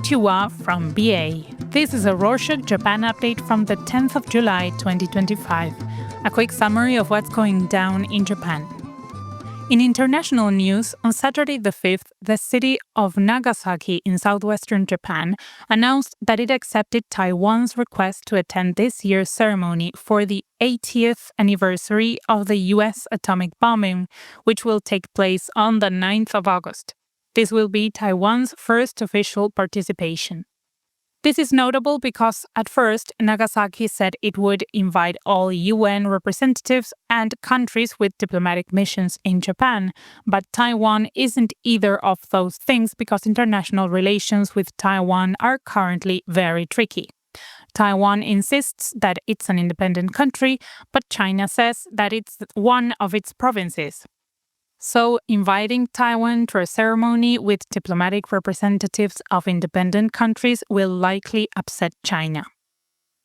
Konnichiwa from BA. This is a Rorschach Japan update from the 10th of July 2025. A quick summary of what's going down in Japan. In international news, on Saturday the 5th, the city of Nagasaki in southwestern Japan announced that it accepted Taiwan's request to attend this year's ceremony for the 80th anniversary of the US atomic bombing, which will take place on the 9th of August. This will be Taiwan's first official participation. This is notable because, at first, Nagasaki said it would invite all UN representatives and countries with diplomatic missions in Japan, but Taiwan isn't either of those things because international relations with Taiwan are currently very tricky. Taiwan insists that it's an independent country, but China says that it's one of its provinces. So, inviting Taiwan to a ceremony with diplomatic representatives of independent countries will likely upset China.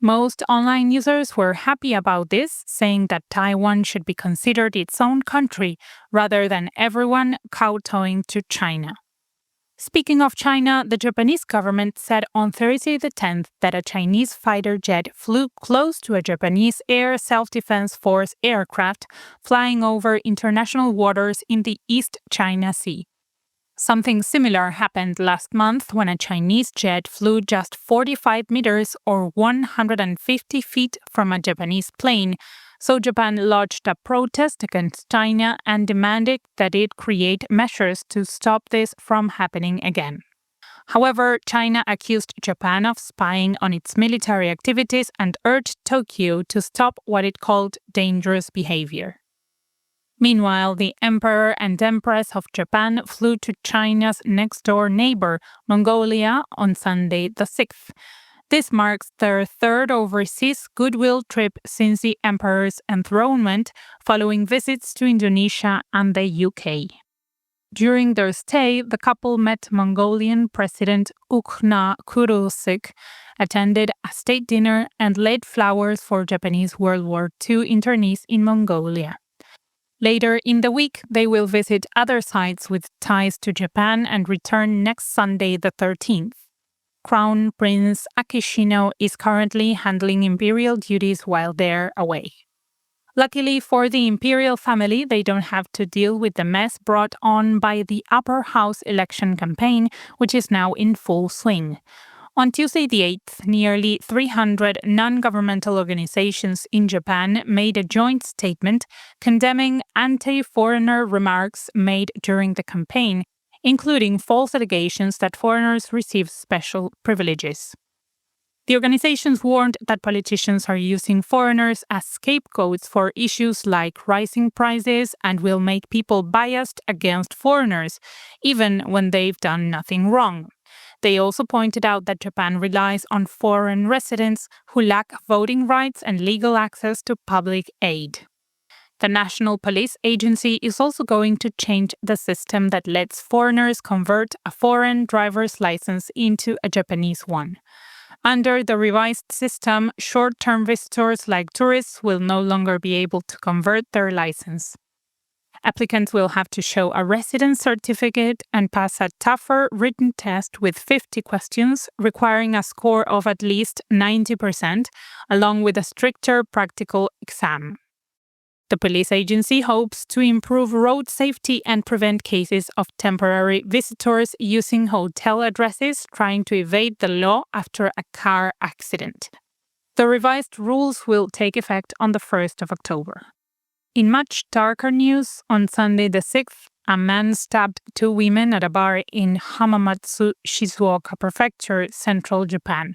Most online users were happy about this, saying that Taiwan should be considered its own country rather than everyone kowtowing to China. Speaking of China, the Japanese government said on Thursday the 10th that a Chinese fighter jet flew close to a Japanese Air Self-Defense Force aircraft flying over international waters in the East China Sea. Something similar happened last month when a Chinese jet flew just 45 meters or 150 feet from a Japanese plane, so Japan lodged a protest against China and demanded that it create measures to stop this from happening again. However, China accused Japan of spying on its military activities and urged Tokyo to stop what it called dangerous behavior. Meanwhile, the Emperor and Empress of Japan flew to China's next-door neighbor, Mongolia, on Sunday the 6th. This marks their third overseas goodwill trip since the emperor's enthronement, following visits to Indonesia and the UK. During their stay, the couple met Mongolian President Ukhna Kurulsuk, attended a state dinner, and laid flowers for Japanese World War II internees in Mongolia. Later in the week, they will visit other sites with ties to Japan and return next Sunday the 13th. Crown Prince Akishino is currently handling imperial duties while they're away. Luckily for the imperial family, they don't have to deal with the mess brought on by the upper house election campaign, which is now in full swing. On Tuesday the 8th, nearly 300 non-governmental organizations in Japan made a joint statement condemning anti-foreigner remarks made during the campaign, including false allegations that foreigners receive special privileges. The organizations warned that politicians are using foreigners as scapegoats for issues like rising prices and will make people biased against foreigners, even when they've done nothing wrong. They also pointed out that Japan relies on foreign residents who lack voting rights and legal access to public aid. The National Police Agency is also going to change the system that lets foreigners convert a foreign driver's license into a Japanese one. Under the revised system, short-term visitors like tourists will no longer be able to convert their license. Applicants will have to show a residence certificate and pass a tougher written test with 50 questions, requiring a score of at least 90%, along with a stricter practical exam. The police agency hopes to improve road safety and prevent cases of temporary visitors using hotel addresses trying to evade the law after a car accident. The revised rules will take effect on the 1st of October. In much darker news, on Sunday the 6th, a man stabbed two women at a bar in Hamamatsu, Shizuoka Prefecture, central Japan.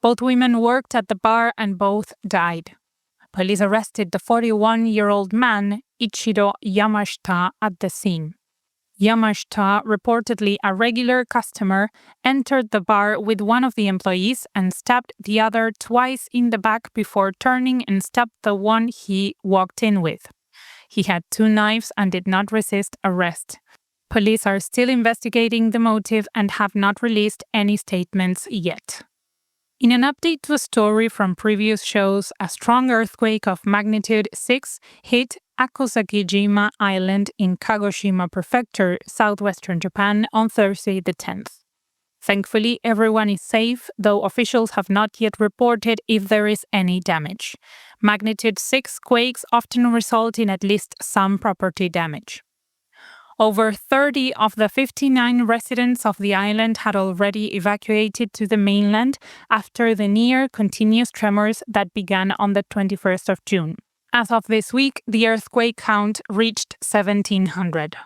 Both women worked at the bar and both died. Police arrested the 41-year-old man, Ichiro Yamashita, at the scene. Yamashita, reportedly a regular customer, entered the bar with one of the employees and stabbed the other twice in the back before turning and stabbed the one he walked in with. He had two knives and did not resist arrest. Police are still investigating the motive and have not released any statements yet. In an update to a story from previous shows, a strong earthquake of magnitude 6 hit Akusakijima Island in Kagoshima Prefecture, southwestern Japan, on Thursday the 10th. Thankfully, everyone is safe, though officials have not yet reported if there is any damage. Magnitude 6 quakes often result in at least some property damage. Over 30 of the 59 residents of the island had already evacuated to the mainland after the near continuous tremors that began on the 21st of June. As of this week, the earthquake count reached 1,700.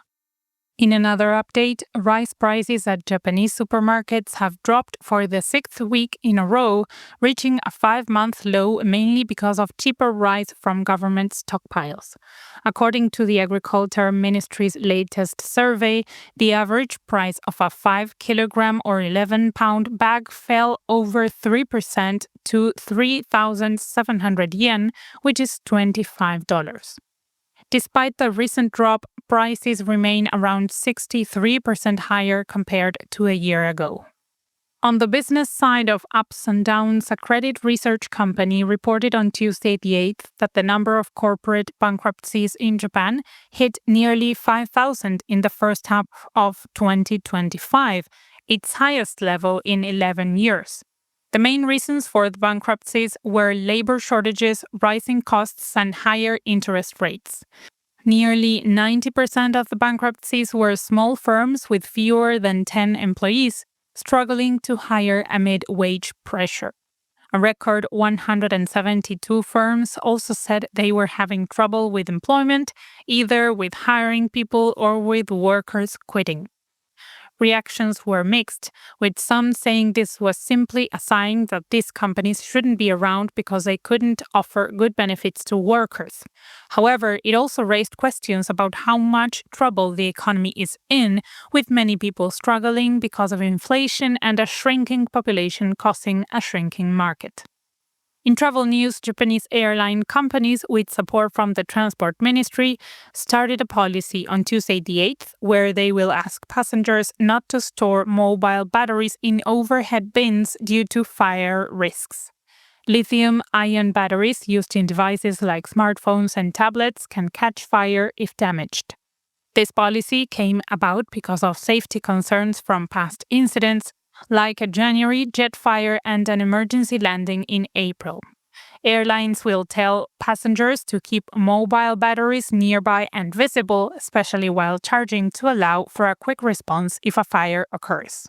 In another update, rice prices at Japanese supermarkets have dropped for the 6th week in a row, reaching a 5-month low mainly because of cheaper rice from government stockpiles. According to the Agriculture Ministry's latest survey, the average price of a 5-kilogram or 11-pound bag fell over 3% to 3,700 yen, which is $25. Despite the recent drop, prices remain around 63% higher compared to a year ago. On the business side of ups and downs, a credit research company reported on Tuesday the 8th that the number of corporate bankruptcies in Japan hit nearly 5,000 in the first half of 2025, its highest level in 11 years. The main reasons for the bankruptcies were labor shortages, rising costs, and higher interest rates. Nearly 90% of the bankruptcies were small firms with fewer than 10 employees, struggling to hire amid wage pressure. A record 172 firms also said they were having trouble with employment, either with hiring people or with workers quitting. Reactions were mixed, with some saying this was simply a sign that these companies shouldn't be around because they couldn't offer good benefits to workers. However, it also raised questions about how much trouble the economy is in, with many people struggling because of inflation and a shrinking population causing a shrinking market. In travel news, Japanese airline companies, with support from the Transport Ministry, started a policy on Tuesday the 8th where they will ask passengers not to store mobile batteries in overhead bins due to fire risks. Lithium-ion batteries used in devices like smartphones and tablets can catch fire if damaged. This policy came about because of safety concerns from past incidents, like a January jet fire and an emergency landing in April. Airlines will tell passengers to keep mobile batteries nearby and visible, especially while charging, to allow for a quick response if a fire occurs.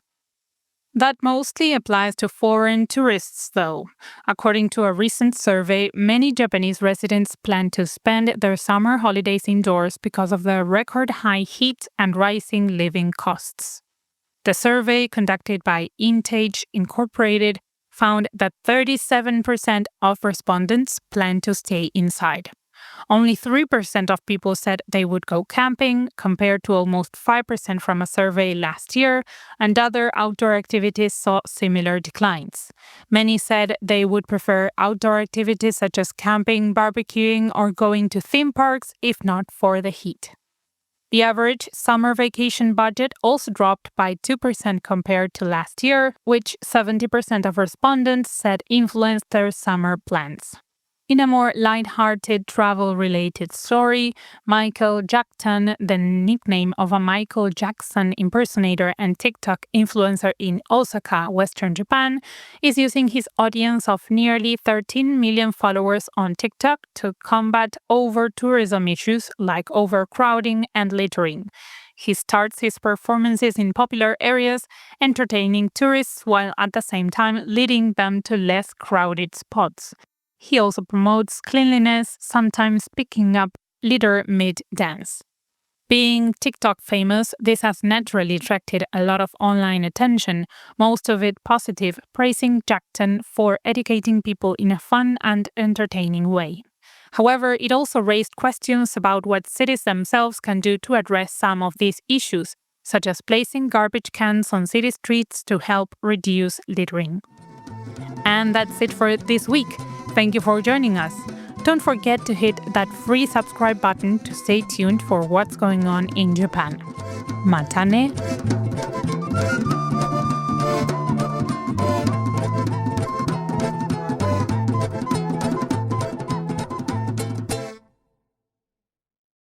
That mostly applies to foreign tourists, though. According to a recent survey, many Japanese residents plan to spend their summer holidays indoors because of the record high heat and rising living costs. The survey, conducted by Intage Incorporated, found that 37% of respondents plan to stay inside. Only 3% of people said they would go camping, compared to almost 5% from a survey last year, and other outdoor activities saw similar declines. Many said they would prefer outdoor activities such as camping, barbecuing, or going to theme parks, if not for the heat. The average summer vacation budget also dropped by 2% compared to last year, which 70% of respondents said influenced their summer plans. In a more light-hearted travel-related story, Michael Jackson, the nickname of a Michael Jackson impersonator and TikTok influencer in Osaka, Western Japan, is using his audience of nearly 13 million followers on TikTok to combat over-tourism issues like overcrowding and littering. He starts his performances in popular areas, entertaining tourists while at the same time leading them to less crowded spots. He also promotes cleanliness, sometimes picking up litter mid-dance. Being TikTok famous, this has naturally attracted a lot of online attention, most of it positive, praising Jackson for educating people in a fun and entertaining way. However, it also raised questions about what cities themselves can do to address some of these issues, such as placing garbage cans on city streets to help reduce littering. And that's it for this week. Thank you for joining us. Don't forget to hit that free subscribe button to stay tuned for what's going on in Japan. Mata ne!